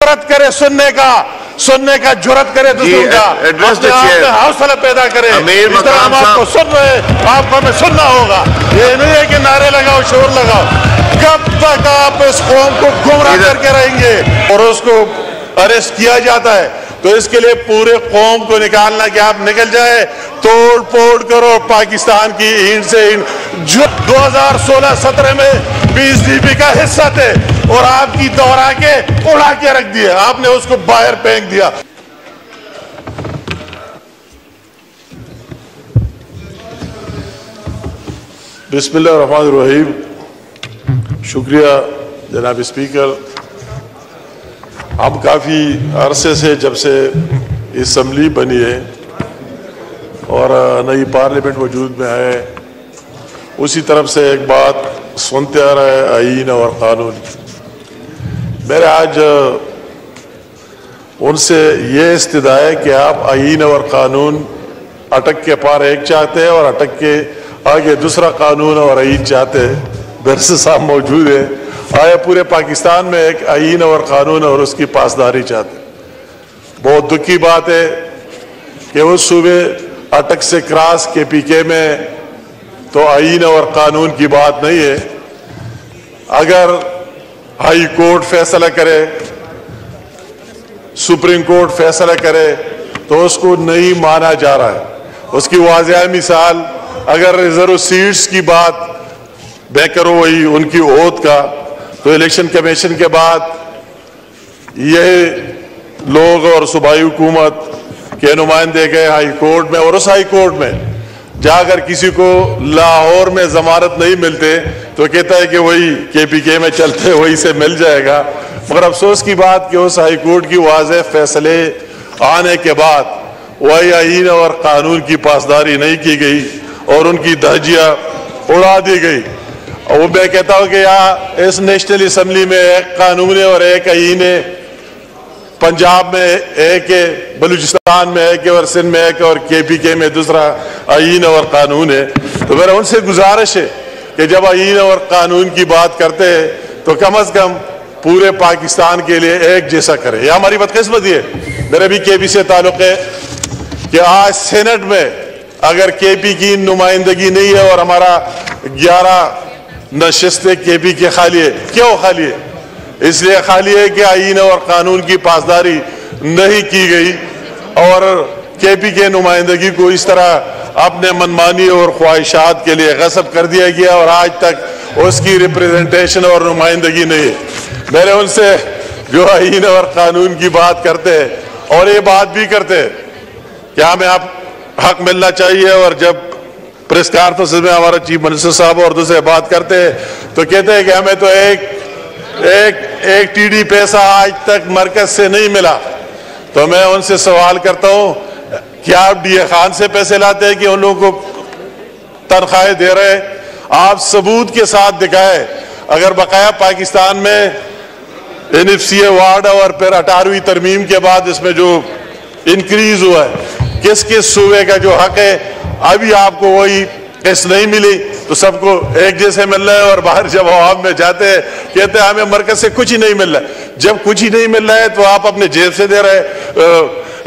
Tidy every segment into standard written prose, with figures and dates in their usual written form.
جرت کرے سننے کا جرت کرے دوسروں کا، اپنے آپ میں حوصلہ پیدا کرے. اس طرح ہم آپ کو سن رہے ہیں، آپ کو ہمیں سننا ہوگا. یہ نہیں ہے کہ نعرے لگاؤ، شور لگاؤ. کب تک آپ اس قوم کو گمراہ کر کے رہیں گے اور اس کو اریسٹ کیا جاتا ہے؟ تو اس کے لیے پورے قوم کو نکالنا کہ آپ نکل جائے، توڑ پھوڑ کرو پاکستان کی اینٹ سے اینٹ. جو 2016-17 میں PSDP کا حصہ تھے اور آپ کی دوہرا کے اڑا کے رکھ دیا، آپ نے اس کو باہر پھینک دیا. بسم اللہ الرحمن الرحیم. شکریہ جناب اسپیکر. ہم کافی عرصے سے جب سے اسمبلی بنی ہے اور نئی پارلیمنٹ وجود میں ہے، اسی طرف سے ایک بات سنتے آ رہا ہے، آئین اور قانون. میرے آج ان سے یہ استدعا ہے کہ آپ آئین اور قانون اٹک کے پار ایک چاہتے ہیں اور اٹک کے آگے دوسرا قانون اور آئین چاہتے ہیں. برس صاحب موجود ہے. آیا پورے پاکستان میں ایک آئین اور قانون اور اس کی پاسداری چاہتے ہیں. بہت دکھ کی بات ہے کہ اس صوبے اٹک سے کراس KPK میں تو آئین اور قانون کی بات نہیں ہے. اگر ہائی کورٹ فیصلہ کرے، سپریم کورٹ فیصلہ کرے تو اس کو نہیں مانا جا رہا ہے. اس کی واضح مثال اگر ریزرو سیٹس کی بات میں کروں وہی ان کی عہد کا، تو الیکشن کمیشن کے بعد یہ لوگ اور صوبائی حکومت کے نمائندے گئے ہائی کورٹ میں، اور اس ہائی کورٹ میں جا کر کسی کو لاہور میں ضمانت نہیں ملتے تو کہتا ہے کہ وہی KPK میں چلتے وہی سے مل جائے گا. مگر افسوس کی بات کہ اس ہائی کورٹ کی واضح فیصلے آنے کے بعد وہی آئین اور قانون کی پاسداری نہیں کی گئی اور ان کی دھجیاں اڑا دی گئی. اور میں کہتا ہوں کہ یہاں اس نیشنل اسمبلی میں ایک قانون ہے اور ایک آئین ہے، پنجاب میں ایک ہے، بلوچستان میں ایک ہے اور سندھ میں ایک ہے اور KPK میں دوسرا آئین اور قانون ہے. تو میرا ان سے گزارش ہے کہ جب آئین اور قانون کی بات کرتے ہیں تو کم از کم پورے پاکستان کے لیے ایک جیسا کرے. یہ ہماری بدقسمتی ہے. میرا بھی KP سے تعلق ہے کہ آج سینٹ میں اگر KP کی نمائندگی نہیں ہے اور ہمارا 11 نشستیں KP کے خالی ہے. کیوں خالی ہے؟ اس لیے خالی ہے کہ آئین اور قانون کی پاسداری نہیں کی گئی اور KP کے نمائندگی کو اس طرح اپنے منمانی اور خواہشات کے لیے غصب کر دیا گیا اور آج تک اس کی ریپریزنٹیشن اور نمائندگی نہیں ہے. میرے ان سے جو آئین اور قانون کی بات کرتے ہیں اور یہ بات بھی کرتے ہیں کہ ہمیں آپ حق ملنا چاہیے، اور جب پریس کانفرنس میں ہمارا چیف منسٹر صاحب اور دوسرے بات کرتے ہیں تو کہتے ہیں کہ ہمیں تو ایک TD پیسہ آج تک مرکز سے نہیں ملا. تو میں ان سے سوال کرتا ہوں کیا آپ DA خان سے پیسے لاتے ہیں کہ ان لوگوں کو تنخواہیں دے رہے ہیں؟ آپ ثبوت کے ساتھ دکھائے. اگر بقایا پاکستان میں NFCA وارڈ اور پھر 18ویں ترمیم کے بعد اس میں جو انکریز ہوا ہے، کس کس صوبے کا جو حق ہے، ابھی آپ کو وہی قسط نہیں ملی تو سب کو ایک جیسے مل رہا ہے، اور باہر جب عوام میں جاتے ہیں کہتے ہیں ہمیں مرکز سے کچھ ہی نہیں مل رہا ہے. جب کچھ ہی نہیں مل رہا ہے تو آپ اپنے جیب سے دے رہے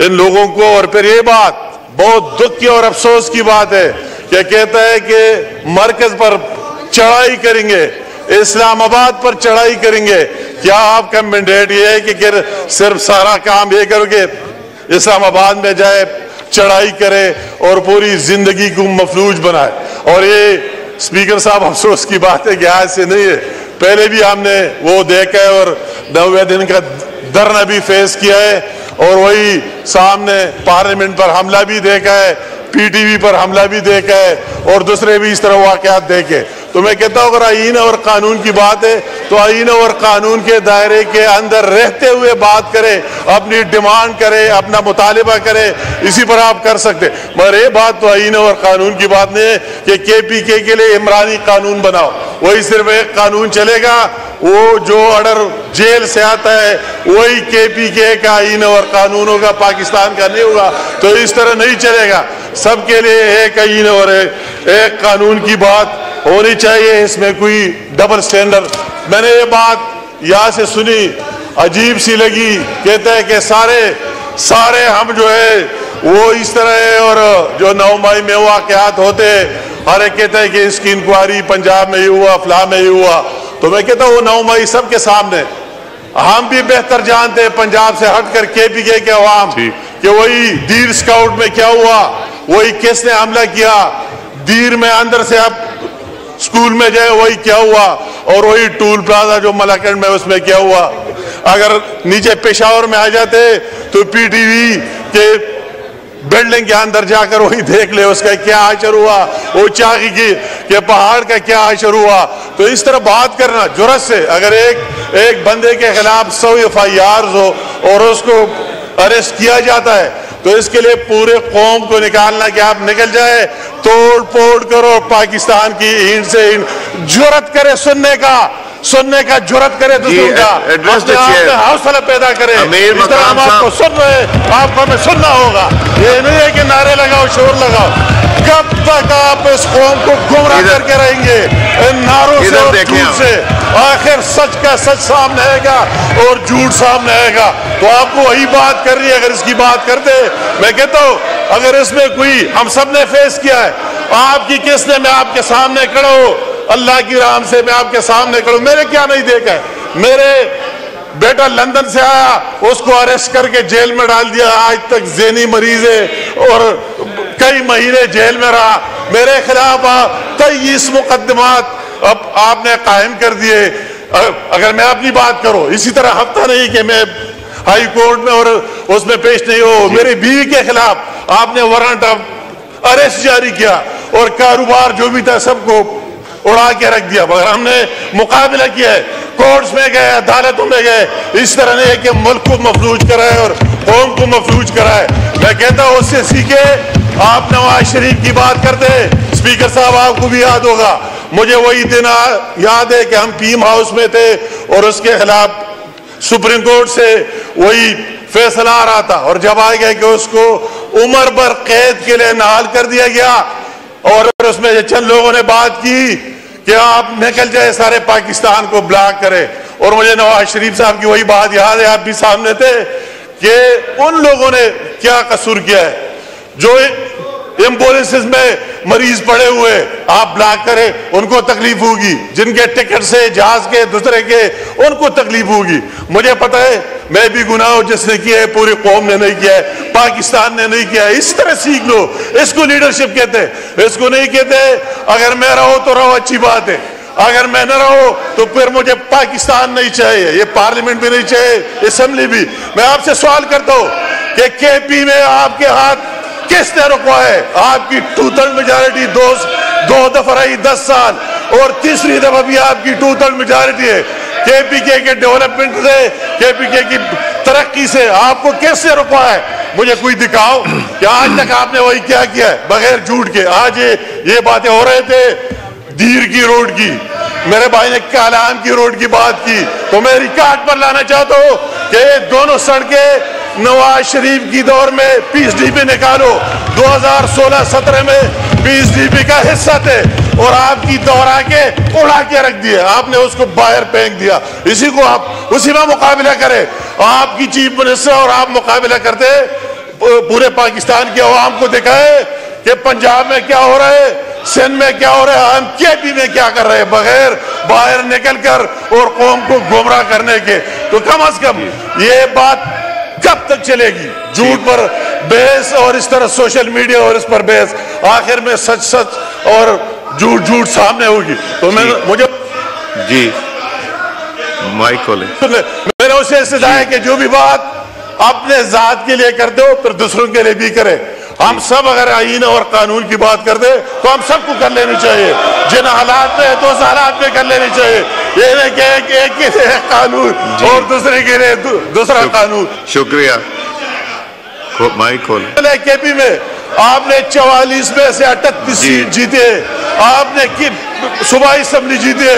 ان لوگوں کو. اور پھر یہ بات بہت دکھ کی اور افسوس کی بات ہے کہ کہتا ہے کہ مرکز پر چڑھائی کریں گے، اسلام آباد پر چڑھائی کریں گے. کیا آپ کا مینڈیٹ یہ ہے کہ صرف سارا کام یہ کرو کہ اسلام آباد میں جائے، چڑھائی کرے اور پوری زندگی کو مفلوج بنائے؟ اور یہ اسپیکر صاحب افسوس کی بات ہے کہ آج سے نہیں ہے، پہلے بھی ہم نے وہ دیکھا ہے اور 90 دن کا دھرنا بھی فیس کیا ہے، اور وہی سامنے پارلیمنٹ پر حملہ بھی دیکھا ہے، PTV پر حملہ بھی دیکھا ہے اور دوسرے بھی اس طرح واقعات دیکھے. تو میں کہتا ہوں اگر آئین اور قانون کی بات ہے تو آئین اور قانون کے دائرے کے اندر رہتے ہوئے بات کرے، اپنی ڈیمانڈ کرے، اپنا مطالبہ کرے، اسی پر آپ کر سکتے. مگر یہ بات تو آئین اور قانون کی بات نہیں ہے کہ KPK کے لیے عمرانی قانون بناؤ. وہی صرف ایک قانون چلے گا، وہ جو آرڈر جیل سے آتا ہے وہی KPK کا آئین اور قانون ہوگا، پاکستان کا نہیں ہوگا. تو اس طرح نہیں چلے گا. سب کے لیے ایک آئین اور ایک قانون کی بات ہونی چاہیے. اس میں کوئی ڈبل سٹینڈرڈ. میں نے یہ بات یہاں سے سنی عجیب سی لگی. کہتا ہے کہ سارے ہم جو ہے وہ اس طرح ہے, اور جو 9 مئی میں واقعات ہوتے ہر ایک کہتا ہے کہ اس کی انکوائری پنجاب میں ہی ہوا, فلاں میں ہی ہوا. تو میں کہتا ہوں وہ 9 مئی سب کے سامنے, ہم بھی بہتر جانتے ہیں پنجاب سے ہٹ کر کے پی کے عوام کہ وہی دیر اسکاؤٹ میں کیا ہوا, وہی کس نے حملہ کیا, دیر میں اندر سے اب اسکول میں جائے وہی کیا ہوا, اور وہی ٹول پلازا جو ملاکنڈ میں اس میں کیا ہوا. اگر نیچے پشاور میں آ جاتے تو پی ٹی وی کے بلڈنگ کے اندر جا کر وہی دیکھ لے اس کا کیا حشر ہوا, وہ چاقی کے پہاڑ کا کیا حشر ہوا. تو اس طرح بات کرنا جرأت سے, اگر ایک بندے کے خلاف 100 FIRs ہو اور اس کو اریسٹ کیا جاتا ہے تو اس کے لیے پورے قوم کو نکالنا کہ آپ نکل جائے, توڑ پھوڑ کرو پاکستان کی اینٹ سے اینٹ, جرأت کرے سننے کا جرأت کرے دوسروں کا, اپنے آپ میں حوصلہ پیدا کرے. اس طرح ہم آپ کو سن رہے, آپ کو ہمیں سننا ہوگا. یہ نہیں ہے کہ نعرے لگاؤ, شور لگاؤ. کب تک آپ اس قوم کو گمراہ کر کے رہیں گے ان نعروں سے اور جھوٹ سے؟ آخر سچ کا سچ سامنے آئے گا اور جھوٹ سامنے آئے گا. تو آپ کو وہی بات کرنی ہے. اگر اس کی بات کرتے, میں کہتا ہوں اگر اس میں کوئی, ہم سب نے فیس کیا ہے, آپ کی کس نے, میں آپ کے سامنے کھڑا ہوں, اللہ کی رحم سے میں آپ کے سامنے کھڑا ہوں, میرے کیا نہیں دیکھا ہے. میرے بیٹا لندن سے آیا, اس کو اریسٹ کر کے جیل میں ڈال دیا, آج تک ذہنی مریض ہے اور کئی مہینے جیل میں رہا. میرے خلاف 23 مقدمات اب آپ نے قائم کر دیے. اگر میں اپنی بات کروں, اسی طرح ہفتہ نہیں کہ میں ہائی کورٹ میں اور اس میں پیش نہیں ہو, میری بیوی کے خلاف آپ نے وارنٹ آف اریسٹ جاری کیا اور کاروبار جو بھی تھا سب کو اڑا کے رکھ دیا. مگر ہم نے مقابلہ کیا ہے, کورٹس میں گئے, عدالتوں میں گئے. اس طرح نہیں ہے کہ ملک کو مفلوج کرائے اور قوم کو مفلوج کرائے. میں کہتا ہوں اس سے سیکھے. آپ نواز شریف کی بات کرتے, اسپیکر صاحب آپ کو بھی یاد ہوگا, مجھے وہی دن یاد ہے کہ ہم پیم ہاؤس میں تھے اور اس کے خلاف سپریم کورٹ سے وہی فیصلہ آ رہا تھا, اور جب آ گیا کہ اس کو عمر بھر قید کے لیے نہال کر دیا گیا, اور اس میں چند لوگوں نے بات کی کہ آپ نکل جائے, سارے پاکستان کو بلاک کرے. اور مجھے نواز شریف صاحب کی وہی بات یاد ہے, آپ بھی سامنے تھے, کہ ان لوگوں نے کیا قصور کیا ہے جو ایمبولینسز میں مریض پڑے ہوئے آپ بلاک کریں, ان کو تکلیف ہوگی. جن کے ٹکٹ سے جہاز کے دوسرے کے, ان کو تکلیف ہوگی. مجھے پتا ہے میں بھی گناہ جس نے کیا ہے, پوری قوم نے نہیں کیا ہے, پاکستان نے نہیں کیا ہے. اس طرح سیکھ لو. اس کو لیڈرشپ کہتے ہیں, اس کو نہیں کہتے اگر میں رہو تو رہو, اچھی بات ہے, اگر میں نہ رہو تو پھر مجھے پاکستان نہیں چاہیے, یہ پارلیمنٹ بھی نہیں چاہیے, اسمبلی بھی. میں آپ سے سوال کرتا ہوں کہ کے پی میں آپ کے ہاتھ کس نے رکوا ہے؟ آپ کی 2/3 میجارٹی 2 دفعہ رہی 10 سال, اور تیسری دفعہ بھی آپ کی 2/3 میجارٹی ہے. کے پی کے ڈیولپمنٹ سے, کے پی کے کی ترقی سے آپ کو کیسے رکوا ہے؟ مجھے کوئی دکھاؤ کہ آج تک آپ نے وہی کیا ہے بغیر جھوٹ کے. آج یہ باتیں ہو رہے تھے دیر کی روڈ کی, میرے بھائی نے کالام کی روڈ کی بات کی, تو میں ریکارڈ پر لانا چاہتا ہوں کہ یہ دونوں سڑکیں نواز شریف کی دور میں پیس ڈی پی نکالو, 2016-17 میں پیس ڈی پی کا حصہ تھے, اور آپ کی دورہ کے اڑا کے رکھ دیے, آپ نے اس کو باہر پھینک دیا. اسی کو آپ اسی میں مقابلہ کریں. آپ کی چیف منسٹر اور آپ مقابلہ کرتے, پورے پاکستان کے عوام کو دکھائے کہ پنجاب میں کیا ہو رہا ہے, سندھ میں کیا ہو رہا ہے, ہم کے پی میں کیا کر رہے ہیں, بغیر باہر نکل کر اور قوم کو گمراہ کرنے کے. تو کم از کم یہ بات کب تک چلے گی؟ جھوٹ پر بحث اور اس طرح سوشل میڈیا اور اس پر بحث, آخر میں سچ سچ اور جھوٹ جھوٹ سامنے ہوگی. تو مجھے جی مائک کھولیں. میرا اسے استدعا ہے کہ جو بھی بات اپنے ذات کے لیے کرتے ہو پھر دوسروں کے لیے بھی کرے. ہم سب اگر آئین اور قانون کی بات کرتے تو ہم سب کو کر لینی چاہیے, جن حالات میں ہے تو اس حالات میں کر لینی چاہیے. یہ نہیں کہ ایک کے لیے قانون اور دوسرے کے لیے دوسرا قانون. شکریہ. مائک کھولیں. کے پی میں آپ نے 44 میں سے 38 سیٹ جیتے, آپ نے صوبائی اسمبلی جیتے,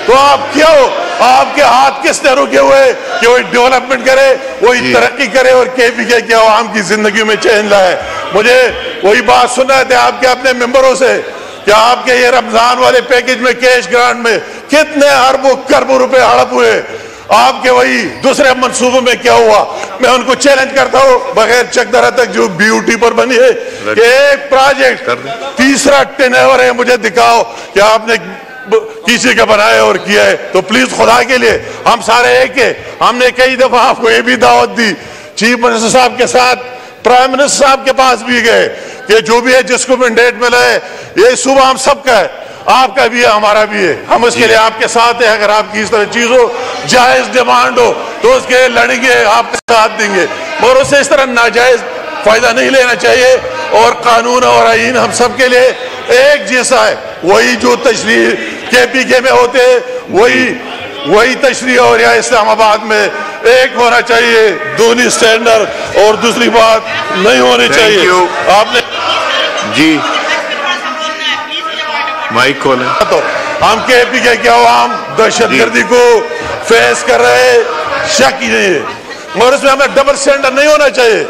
تو آپ کیا ہو, آپ کے ہاتھ کس نے رکے ہوئے کہ وہی ڈیولپمنٹ کرے, وہی ترقی کرے اور کے پی کے عوام کی زندگی میں چینج لائے. مجھے وہی بات سننا تھے آپ کے اپنے ممبروں سے کہ آپ کے یہ رمضان والے پیکج میں کیش گرانٹ میں کتنے اربوں کروڑوں روپے ہڑپ ہوئے. آپ کے وہی دوسرے منصوبوں میں کیا ہوا؟ میں ان کو چیلنج کرتا ہوں بغیر چکدرہ تک جو بیوٹی پر بنی ہے کہ ایک پروجیکٹ تیسرا ٹینیور ہے، مجھے دکھاؤ کہ آپ نے کسی کا بنایا اور کیا ہے. تو پلیز خدا کے لیے ہم سارے ایک ہیں. ہم نے کئی دفعہ آپ کو یہ بھی دعوت دی، چیف منسٹر صاحب کے ساتھ پرائم منسٹر صاحب کے پاس بھی گئے کہ جو بھی ہے جس کو مینڈیٹ ملا ہے یہ صوبہ ہم سب کا ہے، آپ کا بھی ہے ہمارا بھی ہے، ہم اس کے لیے آپ کے ساتھ ہیں. اگر آپ کی اس طرح چیز ہو، جائز ڈیمانڈ ہو تو اس کے لڑیں گے، آپ کے ساتھ دیں گے، اور اس سے اس طرح ناجائز فائدہ نہیں لینا چاہیے. اور قانون اور آئین ہم سب کے لیے ایک جیسا ہے. وہی جو تشریح کے پی کے میں ہوتے وہی تشریح اور یہاں اسلام آباد میں ایک ہونا چاہیے. دونی سٹینڈرڈ اور دوسری بات نہیں ہونی چاہیے. آپ نے جی مائک کھولیں. تو ہم کے پی کے کیا عوام دہشت گردی کو فیس کر رہے، شک ہی نہیں ہے، اور اس میں ہمیں ڈبل سٹینڈرڈ نہیں ہونا چاہیے.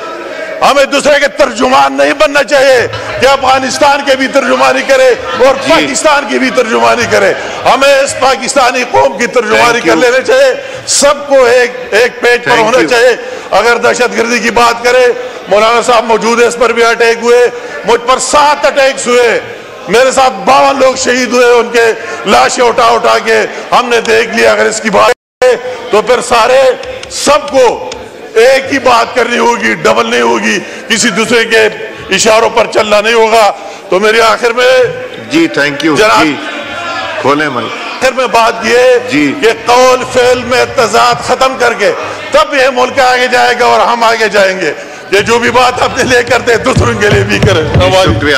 ہمیں دوسرے کے ترجمان نہیں بننا چاہیے کہ افغانستان کے بھی ترجمانی کرے اور پاکستان کی بھی ترجمانی کرے. ہمیں اس پاکستانی قوم کی ترجمانی کر لینے چاہیے. سب کو ایک پیج پر ہونا چاہیے. اگر دہشت گردی کی بات کرے، مولانا صاحب موجود ہے، اس پر بھی اٹیک ہوئے، مجھ پر 7 اٹیکس ہوئے، میرے ساتھ 52 لوگ شہید ہوئے، ان کے لاشیں اٹھا کے ہم نے دیکھ لیا. اگر اس کی بات ہے تو پھر سارے سب کو ایک ہی بات کرنی ہوگی، ڈبل نہیں ہوگی، کسی دوسرے کے اشاروں پر چلنا نہیں ہوگا. تو میری آخر میں جی تھینک یو جی کھولیں مائک. آخر میں بات یہ کہ قول فعل میں تضاد ختم کر کے تب یہ ملک آگے جائے گا اور ہم آگے جائیں گے. کہ جو بھی بات اپنے لیے کرتے دوسروں کے لیے بھی کریں. شکریہ.